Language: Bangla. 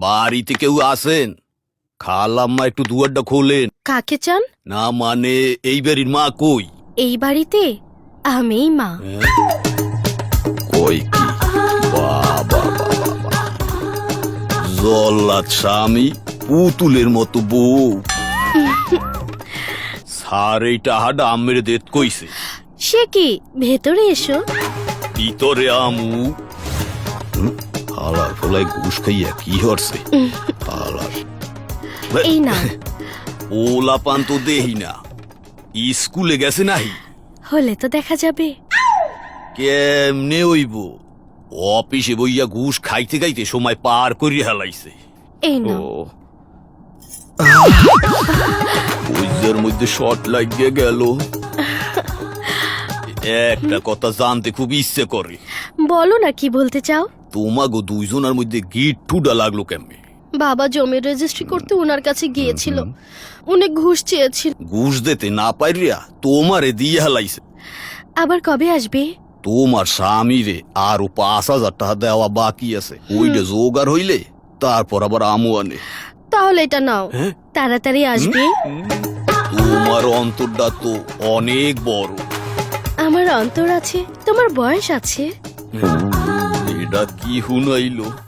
বাড়িতে কেউ আসেন? খালাম্মা একটু দুয়ারটা খোলেন। কাকে চান? না মানে এই বাড়ির মা কই? এই বাড়িতে আমিই মা। কই কি? বাবা জল্লাদ স্বামী, পুতুলের মতো বউ। স্যার এই টাহাটা আমের দেত কইছে। সে কি, ভেতরে এসো। ভিতরে আমু। হালার ফলাই ঘুষ খাইয়া কি হরছে? হালার এই না। ওলা পান তো দেহি না। স্কুলে গেছে নাহি? হলে তো দেখা যাবে। কেমনে হইব? অফিসে বইয়া ঘুষ খাইতে খাইতে সময় পার করিয়া হেলাইছে। এই না। ওইজার মধ্যে শর্ট লাগিয়ে গেল। একটা কথা জানতে খুব ইচ্ছে করে। বলো না, কি বলতে চাও? তোমাগো দুইজনের মধ্যে গিট্টুটা লাগলো কেমনে? বাবা জমির রেজিস্ট্রি করতে ওনার কাছে গিয়েছিল, উনি ঘুষ চেয়েছিল। ঘুষ দিতে না পাইরিয়া তোমারে দিয়ে হেলাইছে। আবার কবে আসবে? তোমার স্বামী রে আরো 5,000 টাকা দেওয়া বাকি আছে, ওইটা জোগাড় হইলে তারপর আবার আমু আনে। তাহলে এটা নাও, হ্যাঁ? তাড়াতাড়ি আসবে। তোমার অন্তরটা তো অনেক বড়। আমার অন্তর আছে, তোমার বয়স আছে। এটা কি হুনাইলো?